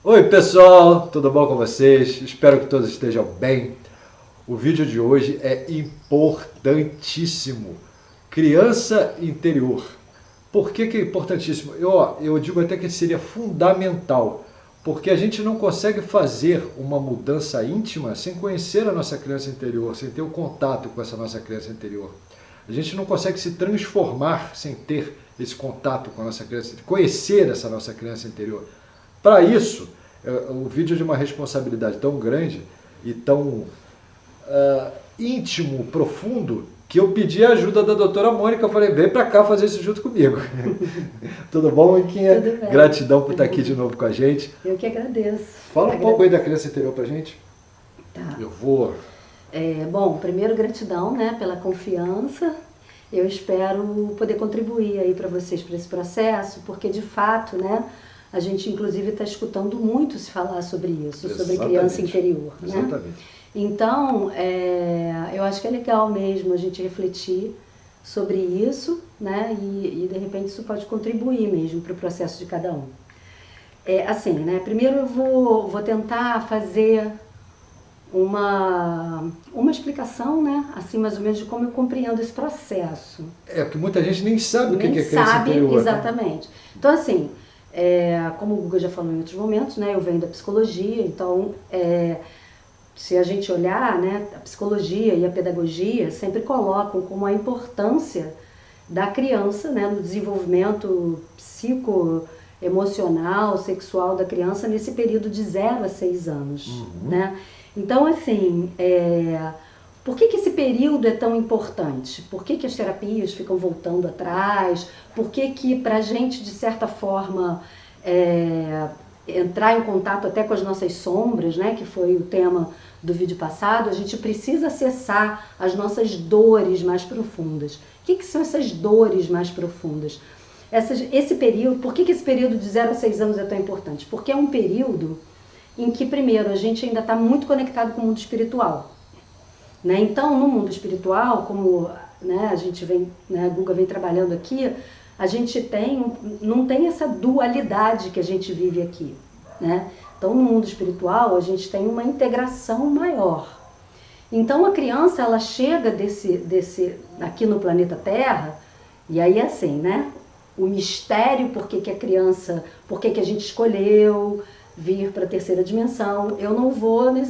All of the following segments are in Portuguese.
Oi pessoal, tudo bom com vocês? Espero que todos estejam bem. O vídeo de hoje é importantíssimo. Criança interior. Por que é importantíssimo? Eu digo até que seria fundamental, porque a gente não consegue fazer uma mudança íntima sem conhecer a nossa criança interior, sem ter o contato com essa nossa criança interior. A gente não consegue se transformar sem ter esse contato com a nossa criança, conhecer essa nossa criança interior. Para isso, o vídeo é de uma responsabilidade tão grande e tão íntimo, profundo, que eu pedi a ajuda da doutora Mônica. Eu falei, vem para cá fazer isso junto comigo. Tudo bom, Moniquinha? Tudo bem. Gratidão por estar aqui de novo com a gente. Eu que agradeço. Fala um pouco aí da criança interior pra gente. Tá. Eu vou... Bom, primeiro gratidão, né, pela confiança. Eu espero poder contribuir aí para vocês para esse processo, porque de fato, né, a gente inclusive está escutando muito se falar sobre isso, sobre criança interior, né? Exatamente. Então, eu acho que é legal mesmo a gente refletir sobre isso, né, e de repente isso pode contribuir mesmo para o processo de cada um. Assim, né, primeiro eu vou tentar fazer uma explicação, né, assim mais ou menos de como eu compreendo esse processo. Porque muita gente nem sabe o que é criança sabe, interior. exatamente. Né? Então assim, como o Guga já falou em outros momentos, né, eu venho da psicologia, então se a gente olhar, né, a psicologia e a pedagogia sempre colocam como a importância da criança, né, no desenvolvimento psicoemocional, sexual da criança nesse período de 0 a 6 anos, né? Então, assim, por que esse período é tão importante? Por que as terapias ficam voltando atrás? Por que para a gente, de certa forma, entrar em contato até com as nossas sombras, né, que foi o tema do vídeo passado, a gente precisa acessar as nossas dores mais profundas. O que são essas dores mais profundas? Esse período, por que esse período de 0 a 6 anos é tão importante? Porque é um período em que, primeiro, a gente ainda está muito conectado com o mundo espiritual. Né? Então, no mundo espiritual, como, né, a gente vem, né, a Guga vem trabalhando aqui, a gente não tem essa dualidade que a gente vive aqui. Né? Então, no mundo espiritual, a gente tem uma integração maior. Então, a criança, ela chega aqui no planeta Terra, e aí assim, né? O mistério, por que a criança, por que a gente escolheu vir para a terceira dimensão, eu não vou, né,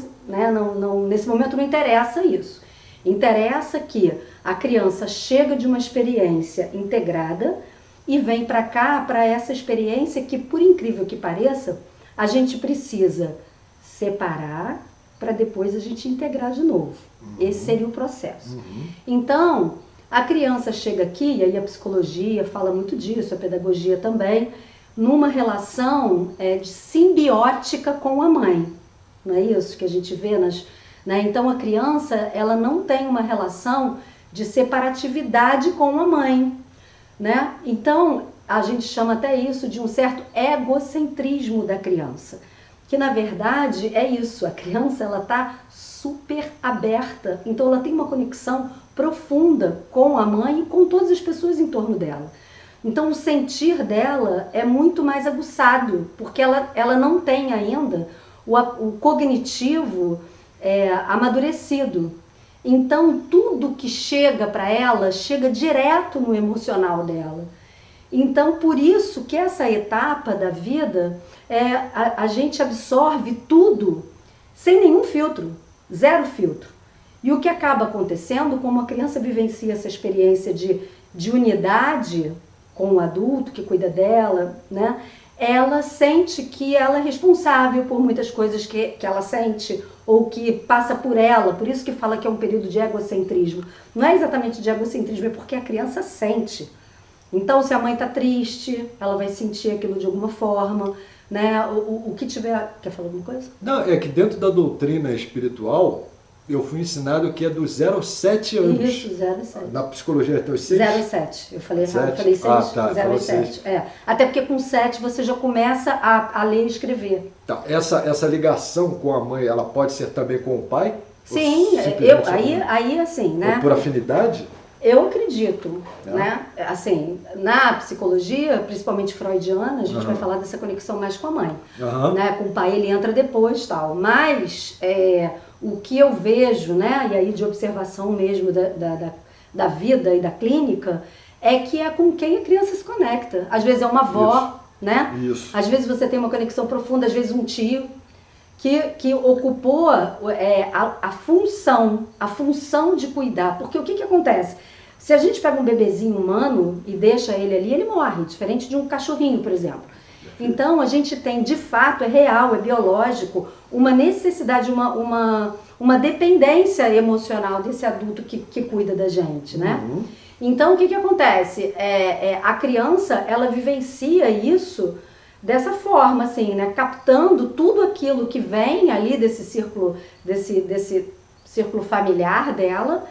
nesse momento não interessa isso. Interessa que a criança chega de uma experiência integrada e vem para cá, para essa experiência que, por incrível que pareça, a gente precisa separar para depois a gente integrar de novo. Esse seria o processo. Então, a criança chega aqui, e aí a psicologia fala muito disso, a pedagogia também, numa relação de simbiótica com a mãe. Não é isso que a gente vê né? Então a criança, ela não tem uma relação de separatividade com a mãe. Né? Então a gente chama até isso de um certo egocentrismo da criança. Que na verdade é isso, a criança ela está super aberta, então ela tem uma conexão profunda com a mãe e com todas as pessoas em torno dela. Então o sentir dela é muito mais aguçado, porque ela não tem ainda o cognitivo amadurecido. Então tudo que chega para ela, chega direto no emocional dela. Então por isso que essa etapa da vida, a gente absorve tudo sem nenhum filtro, zero filtro. E o que acaba acontecendo, como a criança vivencia essa experiência de unidade com o adulto que cuida dela, né? Ela sente que ela é responsável por muitas coisas que ela sente ou que passa por ela, por isso que fala que é um período de egocentrismo. Não é exatamente de egocentrismo, é porque a criança sente. Então, se a mãe está triste, ela vai sentir aquilo de alguma forma, né? O que tiver... Quer falar alguma coisa? Não, é que dentro da doutrina espiritual, eu fui ensinado que é do 0 aos 7 anos. Isso, 0 a 7. Na psicologia até os 6? 0 a 7. Eu falei errado, eu falei 6, tá, 0 a 7. Até porque com 7 você já começa a ler e escrever. Tá. Essa ligação com a mãe, ela pode ser também com o pai? Sim, aí assim, né? Ou por afinidade? Eu acredito, né? Assim, na psicologia, principalmente freudiana, a gente vai falar dessa conexão mais com a mãe, né? Com o pai ele entra depois, tal. Mas o que eu vejo, né? E aí de observação mesmo da vida e da clínica, é que é com quem a criança se conecta. Às vezes é uma avó, né? Às vezes você tem uma conexão profunda, às vezes um tio que ocupou a função de cuidar. Porque o que acontece? Se a gente pega um bebezinho humano e deixa ele ali, ele morre, diferente de um cachorrinho, por exemplo. Então, a gente tem, de fato, é real, é biológico, uma necessidade, uma dependência emocional desse adulto que cuida da gente, né? Então, o que acontece? A criança, ela vivencia isso dessa forma, assim, né? Captando tudo aquilo que vem ali desse círculo familiar dela,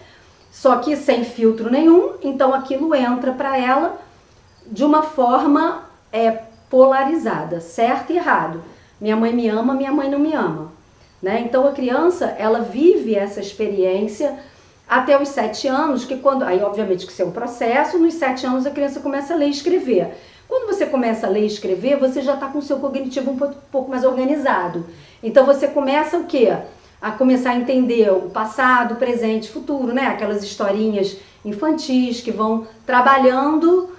só que sem filtro nenhum, então aquilo entra para ela de uma forma polarizada, certo e errado. Minha mãe me ama, minha mãe não me ama, né? Então a criança, ela vive essa experiência até os 7 anos, aí obviamente que isso é um processo, nos 7 anos a criança começa a ler e escrever. Quando você começa a ler e escrever, você já está com o seu cognitivo um pouco mais organizado. Então você começa o quê? A começar a entender o passado, o presente, o futuro, né? Aquelas historinhas infantis que vão trabalhando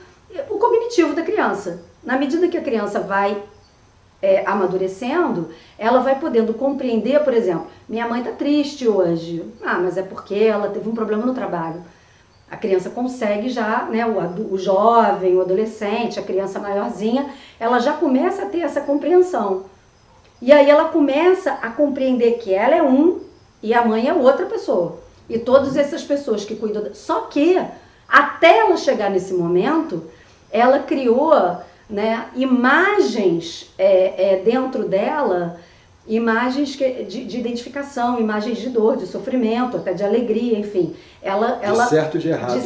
o cognitivo da criança. Na medida que a criança vai amadurecendo, ela vai podendo compreender, por exemplo, minha mãe está triste hoje. Mas é porque ela teve um problema no trabalho. A criança consegue já, né, o jovem, o adolescente, a criança maiorzinha, ela já começa a ter essa compreensão. E aí ela começa a compreender que ela é e a mãe é outra pessoa. E todas essas pessoas que cuidam... Só que, até ela chegar nesse momento, ela criou, né, imagens dentro dela, imagens de identificação, imagens de dor, de sofrimento, até de alegria, enfim. De certo e de errado.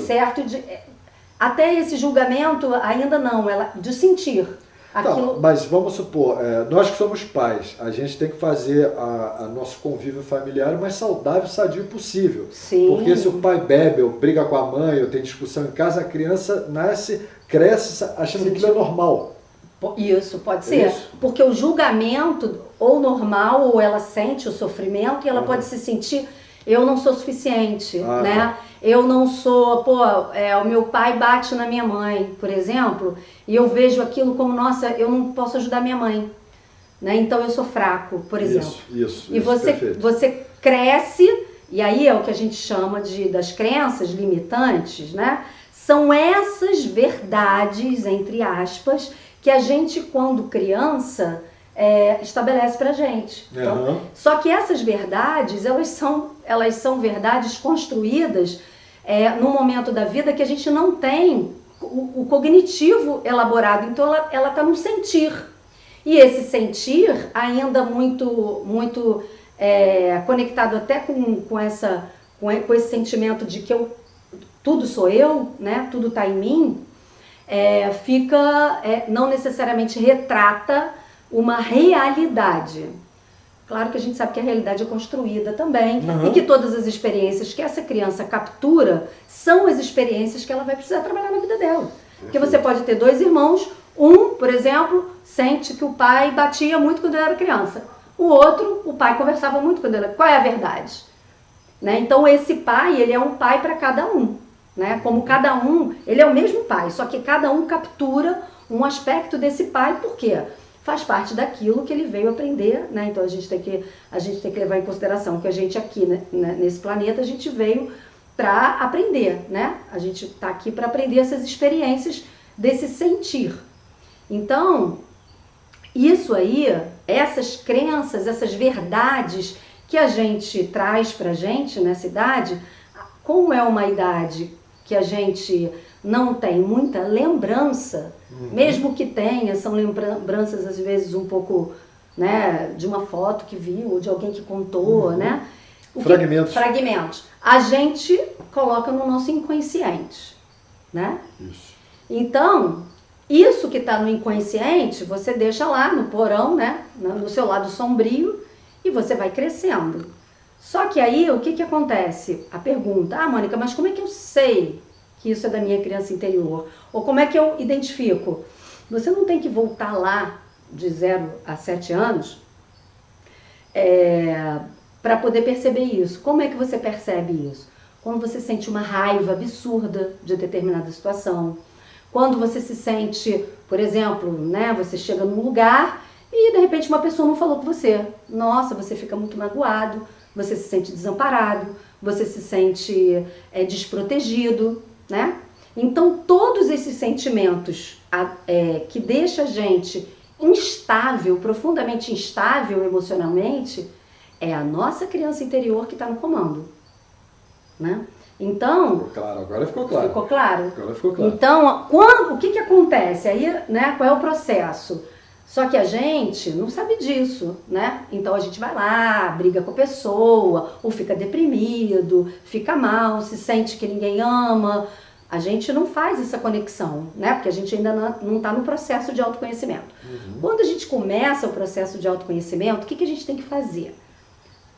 Até esse julgamento ainda não, de sentir. Aquilo... Mas vamos supor, nós que somos pais, a gente tem que fazer a nosso convívio familiar o mais saudável e sadio possível. Sim. Porque se o pai bebe ou briga com a mãe ou tem discussão em casa, a criança cresce achando que aquilo é normal. Isso, pode ser. Porque o julgamento, ou normal, ou ela sente o sofrimento e ela pode se sentir, eu não sou suficiente, né? Eu não sou, o meu pai bate na minha mãe, por exemplo, e eu vejo aquilo como, nossa, eu não posso ajudar minha mãe, né? Então eu sou fraco, por exemplo. Isso, e você cresce, e aí é o que a gente chama das crenças limitantes, né? São essas verdades, entre aspas, que a gente, quando criança, estabelece pra gente. Então, só que essas verdades, elas são verdades construídas num momento da vida que a gente não tem o cognitivo elaborado. Então ela está no sentir. E esse sentir, ainda muito conectado até com esse sentimento de que tudo sou eu, né? Tudo está em mim, não necessariamente retrata uma realidade. Claro que a gente sabe que a realidade é construída também e que todas as experiências que essa criança captura são as experiências que ela vai precisar trabalhar na vida dela. Porque você pode ter 2 irmãos, por exemplo, sente que o pai batia muito quando ele era criança. O outro, o pai conversava muito quando ele era... Qual é a verdade? Né? Então esse pai, ele é um pai para cada um. Né? Como cada um, ele é o mesmo pai, só que cada um captura um aspecto desse pai, por quê? Faz parte daquilo que ele veio aprender, né? Então a gente tem que levar em consideração que a gente aqui, né, nesse planeta, a gente veio para aprender, né? A gente está aqui para aprender essas experiências desse sentir. Então, isso aí, essas crenças, essas verdades que a gente traz pra gente nessa idade, como é uma idade que a gente não tem muita lembrança, mesmo que tenha, são lembranças às vezes um pouco, né, de uma foto que viu, ou de alguém que contou, né? Fragmentos. A gente coloca no nosso inconsciente, né? Isso. Então, isso que está no inconsciente, você deixa lá no porão, né, no seu lado sombrio, e você vai crescendo. Só que aí, o que acontece? A pergunta, Mônica, mas como é que eu sei que isso é da minha criança interior? Ou como é que eu identifico? Você não tem que voltar lá de 0 a 7 anos para poder perceber isso. Como é que você percebe isso? Quando você sente uma raiva absurda de determinada situação. Quando você se sente, por exemplo, né, você chega num lugar e de repente uma pessoa não falou com você. Nossa, você fica muito magoado, você se sente desamparado, você se sente desprotegido, né? Então todos esses sentimentos que deixam a gente instável, profundamente instável emocionalmente, é a nossa criança interior que está no comando, né? Então... Ficou claro, agora ficou claro. Ficou claro? Agora ficou claro. Então, o que acontece aí, né? Qual é o processo? Só que a gente não sabe disso, né? Então a gente vai lá, briga com a pessoa, ou fica deprimido, fica mal, se sente que ninguém ama. A gente não faz essa conexão, né? Porque a gente ainda não está no processo de autoconhecimento. Quando a gente começa o processo de autoconhecimento, o que a gente tem que fazer?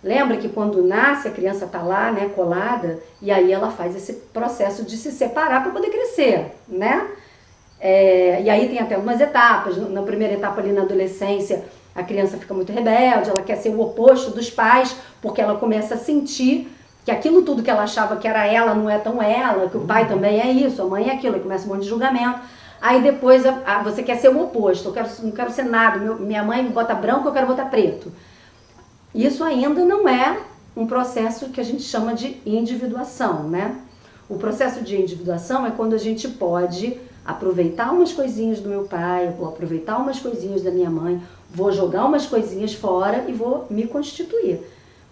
Lembra que quando nasce a criança está lá, né, colada, e aí ela faz esse processo de se separar para poder crescer, né? E aí tem até algumas etapas. Na primeira etapa ali na adolescência, a criança fica muito rebelde, ela quer ser o oposto dos pais, porque ela começa a sentir que aquilo tudo que ela achava que era ela não é tão ela, que o pai também é isso, a mãe é aquilo, aí começa um monte de julgamento. Aí depois você quer ser o oposto, não quero ser nada, minha mãe me bota branco, eu quero botar preto. Isso ainda não é um processo que a gente chama de individuação, né? O processo de individuação é quando a gente pode aproveitar umas coisinhas do meu pai, vou aproveitar umas coisinhas da minha mãe, vou jogar umas coisinhas fora e vou me constituir,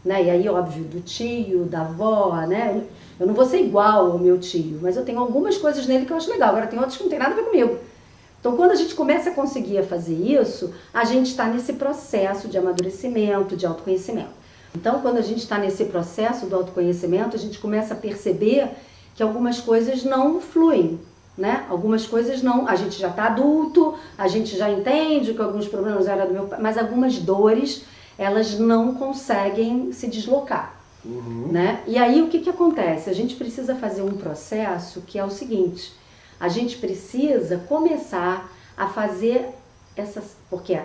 né? E aí, óbvio, do tio, da avó, né? Eu não vou ser igual ao meu tio, mas eu tenho algumas coisas nele que eu acho legal, agora tem outras que não tem nada a ver comigo. Então, quando a gente começa a conseguir fazer isso, a gente está nesse processo de amadurecimento, de autoconhecimento. Então, quando a gente está nesse processo do autoconhecimento, a gente começa a perceber que algumas coisas não fluem, né? Algumas coisas não... A gente já está adulto, a gente já entende que alguns problemas eram do meu pai, mas algumas dores, elas não conseguem se deslocar, né? E aí, o que acontece? A gente precisa fazer um processo que é o seguinte... A gente precisa começar a fazer essas... Porque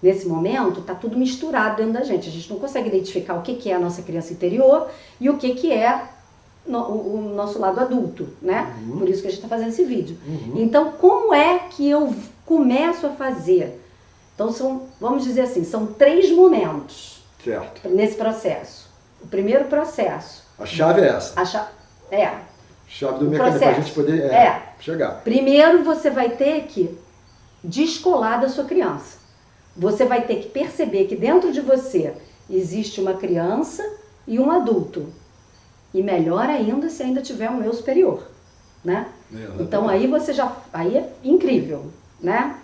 nesse momento está tudo misturado dentro da gente. A gente não consegue identificar o que é a nossa criança interior e o que é o nosso lado adulto, né? Por isso que a gente está fazendo esse vídeo. Então, como é que eu começo a fazer? Então, vamos dizer assim, são 3 momentos nesse processo. O primeiro processo... A chave é essa. Chave do mecanismo, para a gente poder chegar. Primeiro você vai ter que descolar da sua criança. Você vai ter que perceber que dentro de você existe uma criança e um adulto. E melhor ainda se ainda tiver um eu superior, né? Então aí aí é incrível, né?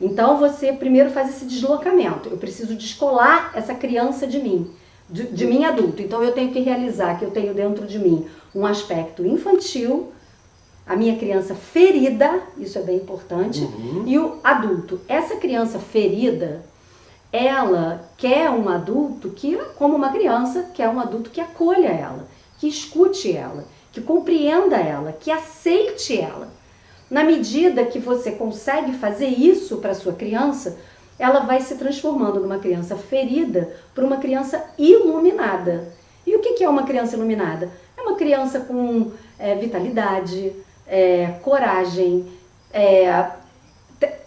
Então você primeiro faz esse deslocamento. Eu preciso descolar essa criança de mim, de mim adulto. Então eu tenho que realizar que eu tenho dentro de mim um aspecto infantil, a minha criança ferida, isso é bem importante, e o adulto. Essa criança ferida, ela quer um adulto que, como uma criança, quer um adulto que acolha ela, que escute ela, que compreenda ela, que aceite ela. Na medida que você consegue fazer isso para sua criança, ela vai se transformando numa criança ferida para uma criança iluminada. E o que é uma criança iluminada? É uma criança com vitalidade, coragem,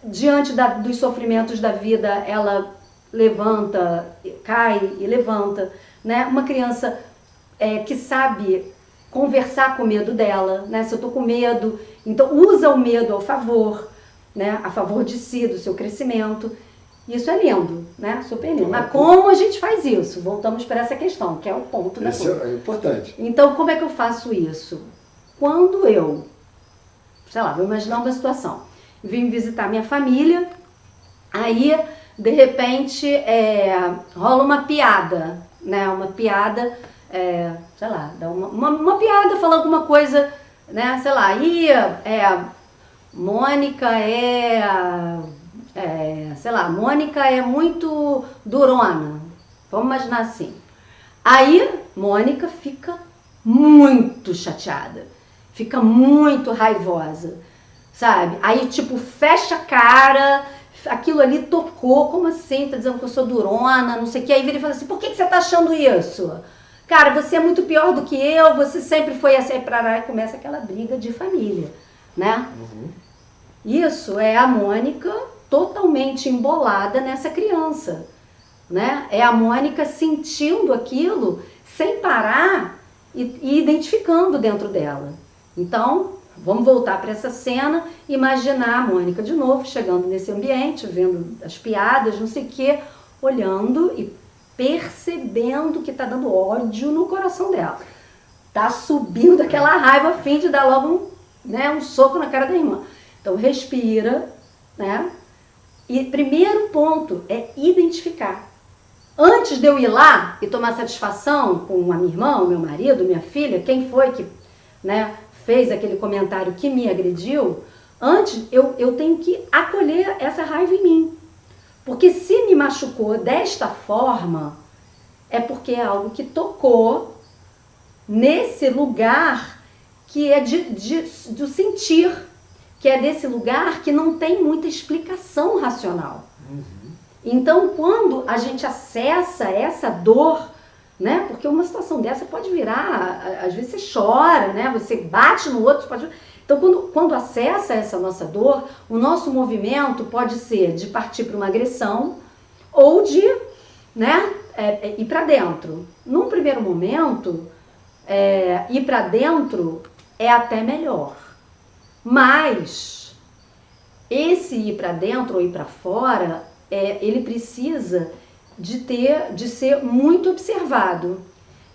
diante dos sofrimentos da vida, ela levanta, cai e levanta, né? Uma criança que sabe conversar com o medo dela, né? Se eu estou com medo, então usa o medo ao favor, né? A favor de si, do seu crescimento. Isso é lindo, né? Super lindo. Mas como a gente faz isso? Voltamos para essa questão, que é o ponto da coisa. Isso é importante. Então, como é que eu faço isso? Quando eu, sei lá, vou imaginar uma situação. Vim visitar minha família, aí, de repente, rola uma piada, né? Uma piada, sei lá, dá uma piada falando alguma coisa, né? Sei lá, Mônica sei lá, Mônica é muito durona, vamos imaginar assim. Aí, Mônica fica muito chateada, fica muito raivosa, sabe? Aí, tipo, fecha a cara, aquilo ali tocou, como assim? Tá dizendo que eu sou durona, não sei o que. Aí vira e fala assim, por que você tá achando isso? Cara, você é muito pior do que eu, você sempre foi assim, e começa aquela briga de família, né? Isso é a Mônica totalmente embolada nessa criança, né? É a Mônica sentindo aquilo sem parar e identificando dentro dela. Então, vamos voltar para essa cena, imaginar a Mônica de novo, chegando nesse ambiente, vendo as piadas, não sei o quê, olhando e percebendo que está dando ódio no coração dela. Tá subindo aquela raiva a fim de dar logo um soco na cara da irmã. Então, respira, né? E primeiro ponto é identificar. Antes de eu ir lá e tomar satisfação com a minha irmã, o meu marido, minha filha, quem foi que, né, fez aquele comentário que me agrediu, antes eu tenho que acolher essa raiva em mim. Porque se me machucou desta forma, é porque é algo que tocou nesse lugar que é do sentir, que é desse lugar que não tem muita explicação racional. Então, quando a gente acessa essa dor, né? Porque uma situação dessa pode virar, às vezes você chora, né? Você bate no outro, pode... Então, quando acessa essa nossa dor, o nosso movimento pode ser de partir para uma agressão ou de, né, ir para dentro. Num primeiro momento, ir para dentro é até melhor. Mas esse ir para dentro ou ir para fora, ele precisa de ser muito observado.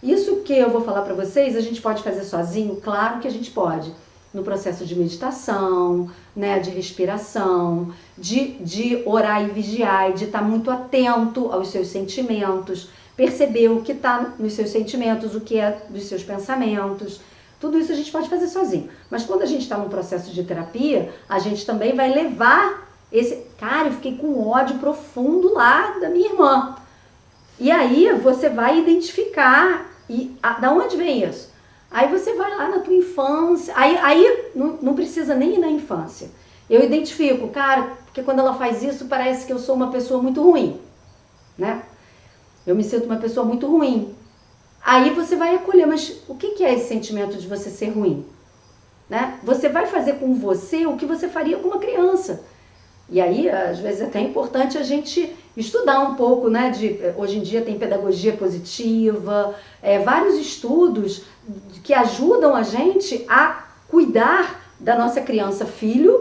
Isso que eu vou falar para vocês, a gente pode fazer sozinho? Claro que a gente pode. No processo de meditação, né, de respiração, de orar e vigiar, e de estar muito atento aos seus sentimentos, perceber o que está nos seus sentimentos, o que é dos seus pensamentos. Tudo isso a gente pode fazer sozinho. Mas quando a gente está num processo de terapia, a gente também vai levar esse... Cara, eu fiquei com ódio profundo lá da minha irmã. E aí você vai identificar. Da onde vem isso? Aí você vai lá na tua infância. Aí não precisa nem ir na infância. Eu identifico, cara, porque quando ela faz isso parece que eu sou uma pessoa muito ruim, né? Eu me sinto uma pessoa muito ruim. Aí você vai acolher, mas o que é esse sentimento de você ser ruim? Né? Você vai fazer com você o que você faria com uma criança. E aí, às vezes, é até importante a gente estudar um pouco, né? Hoje em dia tem pedagogia positiva, vários estudos que ajudam a gente a cuidar da nossa criança-filho,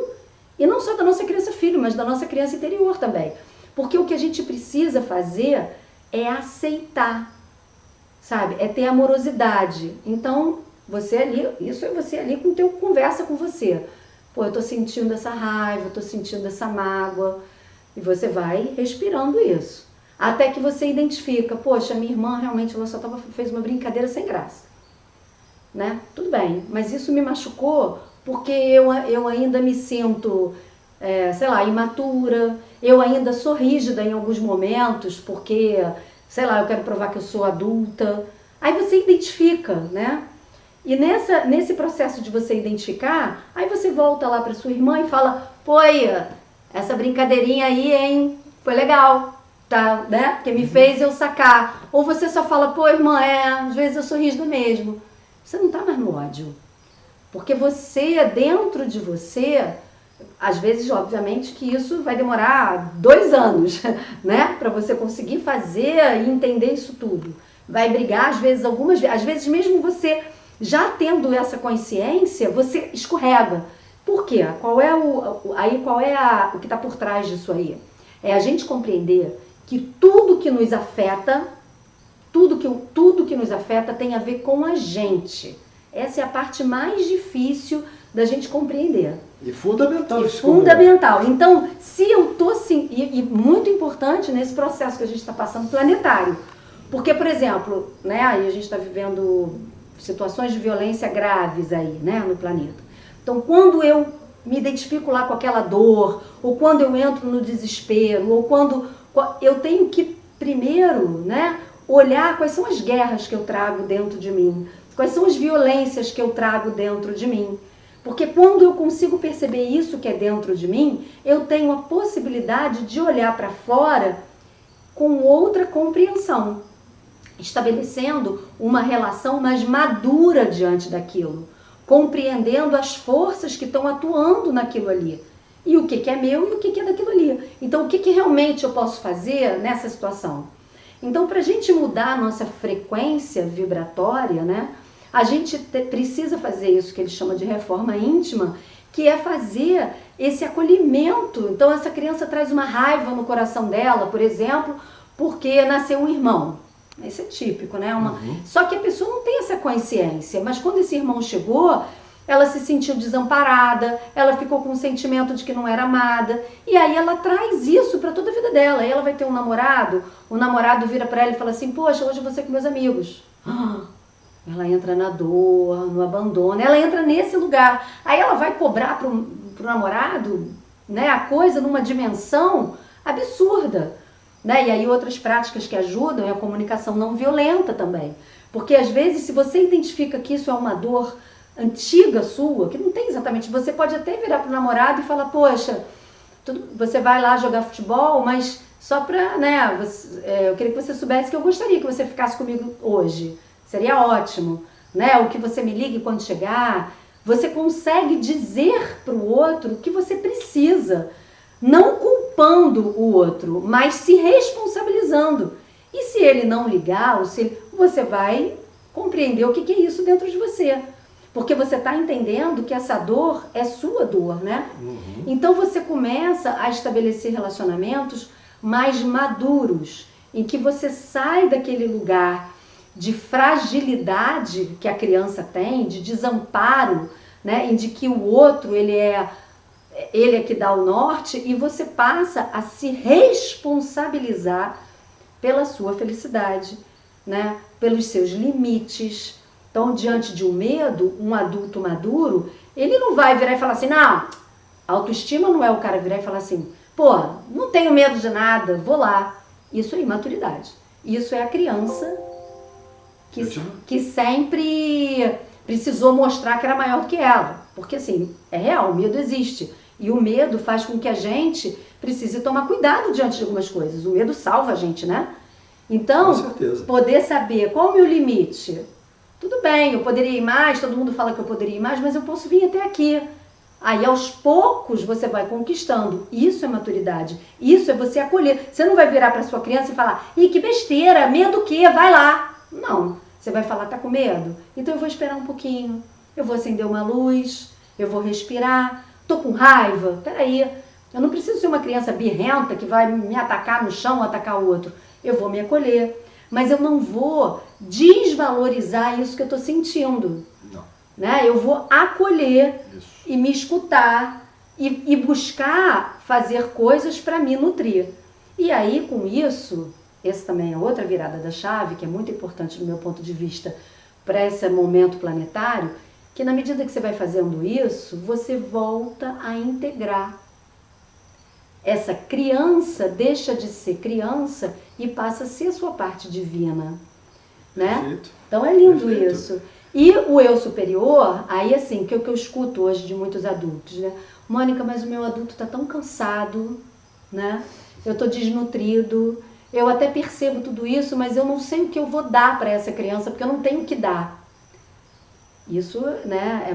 e não só da nossa criança-filho, mas da nossa criança interior também. Porque o que a gente precisa fazer é aceitar, sabe? É ter amorosidade. Então, você ali, isso é você ali com o teu conversa com você. Pô, eu tô sentindo essa raiva, eu tô sentindo essa mágoa. E você vai respirando isso. Até que você identifica, poxa, minha irmã realmente ela só fez uma brincadeira sem graça. Né? Tudo bem, mas isso me machucou porque eu ainda me sinto, sei lá, imatura. Eu ainda sou rígida em alguns momentos porque, sei lá, eu quero provar que eu sou adulta. Aí você identifica, né? E nesse processo de você identificar, aí você volta lá para sua irmã e fala, pô, essa brincadeirinha aí, hein, foi legal, tá, né? Que me fez eu sacar. Ou você só fala, pô, irmã, às vezes eu sou rígida mesmo. Você não tá mais no ódio. Porque você, dentro de você, às vezes, obviamente, que isso vai demorar 2 anos, né? Para você conseguir fazer e entender isso tudo. Vai brigar, às vezes mesmo você... Já tendo essa consciência, você escorrega. Por quê? Qual é o que está por trás disso aí? É a gente compreender que tudo que nos afeta, tudo que nos afeta tem a ver com a gente. Essa é a parte mais difícil da gente compreender. E fundamental. Fundamental. Então, se eu estou assim, e muito importante nesse processo que a gente está passando planetário. Porque, por exemplo, né, aí a gente está vivendo situações de violência graves aí, né, no planeta. Então, quando eu me identifico lá com aquela dor, ou quando eu entro no desespero, ou quando eu tenho que primeiro, né, olhar quais são as guerras que eu trago dentro de mim, Quais são as violências que eu trago dentro de mim? Porque quando eu consigo perceber isso que é dentro de mim, eu tenho a possibilidade de olhar para fora com outra compreensão, estabelecendo uma relação mais madura diante daquilo, compreendendo as forças que estão atuando naquilo ali, e o que é meu e o que é daquilo ali. Então, o que realmente eu posso fazer nessa situação? Então, para a gente mudar a nossa frequência vibratória, né, a gente precisa fazer isso que ele chama de reforma íntima, que é fazer esse acolhimento. Então, essa criança traz uma raiva no coração dela, por exemplo, porque nasceu um irmão. Isso é típico, né? Só que a pessoa não tem essa consciência, mas quando esse irmão chegou, ela se sentiu desamparada, ela ficou com um sentimento de que não era amada, e aí ela traz isso para toda a vida dela. Aí ela vai ter um namorado, o namorado vira para ela e fala assim: poxa, hoje eu vou ser com meus amigos. Ela entra na dor, no abandono, ela entra nesse lugar. Aí ela vai cobrar pro namorado, né, a coisa numa dimensão absurda. Né? E aí outras práticas que ajudam é a comunicação não violenta também. Porque às vezes, se você identifica que isso é uma dor antiga sua, que não tem exatamente, você pode até virar pro namorado e falar: poxa, você vai lá jogar futebol, mas só pra, né, eu queria que você soubesse que eu gostaria que você ficasse comigo hoje. Seria ótimo, né? O que você me ligue quando chegar. Você consegue dizer para o outro o que você precisa, não culpando o outro, mas se responsabilizando. E se ele não ligar, ou se você vai compreender o que é isso dentro de você. Porque você está entendendo que essa dor é sua dor, né? Então você começa a estabelecer relacionamentos mais maduros, em que você sai daquele lugar de fragilidade que a criança tem, de desamparo, né, em de que o outro ele é que dá o norte, e você passa a se responsabilizar pela sua felicidade, né, pelos seus limites. Então, diante de um medo, um adulto maduro, ele não vai virar e falar assim: não, autoestima não é o cara virar e falar assim: pô, não tenho medo de nada, vou lá. Isso é imaturidade. Isso é a criança que sempre precisou mostrar que era maior do que ela. Porque assim, é real, o medo existe. E o medo faz com que a gente precise tomar cuidado diante de algumas coisas. O medo salva a gente, né? Então, poder saber qual é o meu limite. Tudo bem, eu poderia ir mais, todo mundo fala que eu poderia ir mais, mas eu posso vir até aqui. Aí, aos poucos, você vai conquistando. Isso é maturidade. Isso é você acolher. Você não vai virar para sua criança e falar: ih, que besteira, medo o quê? Vai lá. Não. Você vai falar: tá com medo? Então eu vou esperar um pouquinho. Eu vou acender uma luz. Eu vou respirar. Tô com raiva? Peraí. Eu não preciso ser uma criança birrenta que vai me atacar no chão, atacar o outro. Eu vou me acolher. Mas eu não vou desvalorizar isso que eu tô sentindo. Não. Né? Eu vou acolher e me escutar e buscar fazer coisas para me nutrir. E aí, com isso, essa também é outra virada da chave, que é muito importante do meu ponto de vista para esse momento planetário, que na medida que você vai fazendo isso, você volta a integrar. Essa criança deixa de ser criança e passa a ser a sua parte divina. Né? Perfeito. Então é lindo isso. E o eu superior, aí assim, que é o que eu escuto hoje de muitos adultos, né? Mônica, mas o meu adulto está tão cansado, né? Eu estou desnutrido, eu até percebo tudo isso, mas eu não sei o que eu vou dar para essa criança, porque eu não tenho o que dar. Isso, né,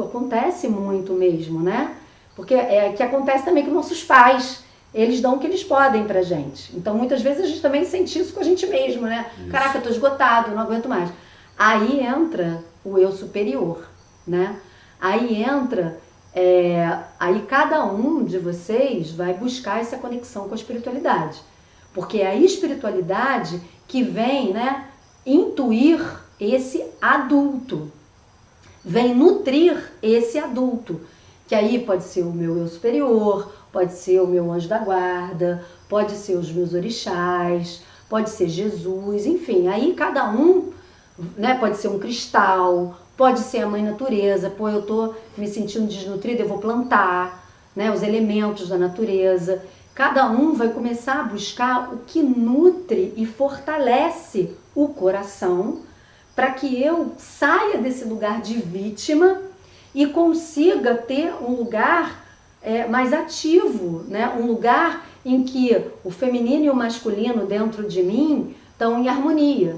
acontece muito mesmo, né? Porque é que acontece também com nossos pais. Eles dão o que eles podem pra gente. Então, muitas vezes a gente também sente isso com a gente mesmo, né? Isso. Caraca, eu tô esgotado, não aguento mais. Aí entra o eu superior, né? Aí entra, aí cada um de vocês vai buscar essa conexão com a espiritualidade. Porque é a espiritualidade que vem, né, intuir esse adulto. Vem nutrir esse adulto. Que aí pode ser o meu eu superior, pode ser o meu anjo da guarda, pode ser os meus orixás, pode ser Jesus, enfim. Aí cada um, né, pode ser um cristal, pode ser a mãe natureza. Pô, eu tô me sentindo desnutrida, eu vou plantar, né, os elementos da natureza. Cada um vai começar a buscar o que nutre e fortalece o coração para que eu saia desse lugar de vítima e consiga ter um lugar mais ativo, né? Um lugar em que o feminino e o masculino dentro de mim estão em harmonia.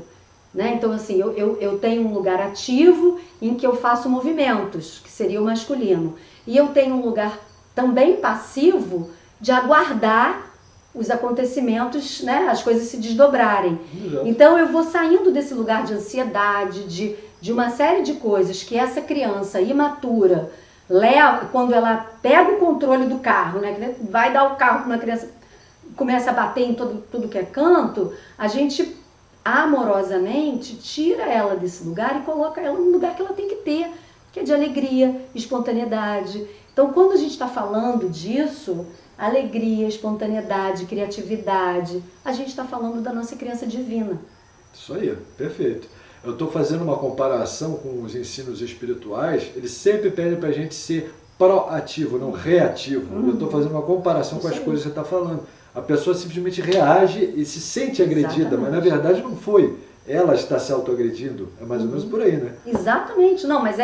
Né? Então, assim, eu tenho um lugar ativo em que eu faço movimentos, que seria o masculino. E eu tenho um lugar também passivo de aguardar os acontecimentos, né? As coisas se desdobrarem. Exato. Então, eu vou saindo desse lugar de ansiedade, de uma série de coisas que essa criança imatura leva, quando ela pega o controle do carro, né? Vai dar o carro para uma criança, começa a bater em tudo que é canto, a gente amorosamente tira ela desse lugar e coloca ela no lugar que ela tem que ter, que é de alegria, espontaneidade. Então, quando a gente está falando disso, alegria, espontaneidade, criatividade, a gente está falando da nossa criança divina. Isso aí, perfeito. Eu estou fazendo uma comparação com os ensinos espirituais, eles sempre pedem para a gente ser proativo, não reativo. Eu estou fazendo uma comparação com as coisas que você está falando. A pessoa simplesmente reage e se sente agredida, Exatamente. mas na verdade não foi. Ela está se autoagredindo. É mais ou menos por aí, né? Exatamente. Não, mas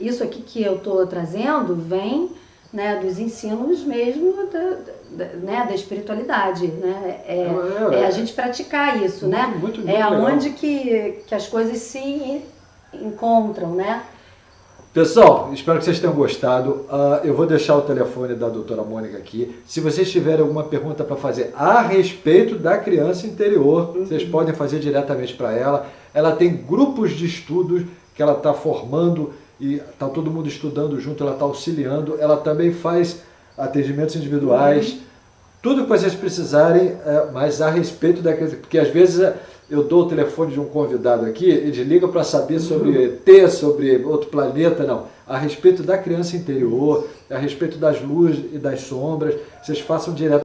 isso aqui que eu estou trazendo vem, né, dos ensinos mesmo da espiritualidade. Né? A gente praticar isso, muito, né? muito onde que as coisas se encontram, né? Pessoal, espero que vocês tenham gostado. Eu vou deixar o telefone da doutora Mônica aqui. Se vocês tiverem alguma pergunta para fazer a respeito da criança interior, vocês podem fazer diretamente para ela. Ela tem grupos de estudos que ela está formando e está todo mundo estudando junto, ela está auxiliando. Ela também faz atendimentos individuais. Tudo que vocês precisarem, mas a respeito da criança, porque às vezes eu dou o telefone de um convidado aqui, ele liga para saber sobre ET, sobre outro planeta, não. A respeito da criança interior, a respeito das luzes e das sombras, vocês façam direto.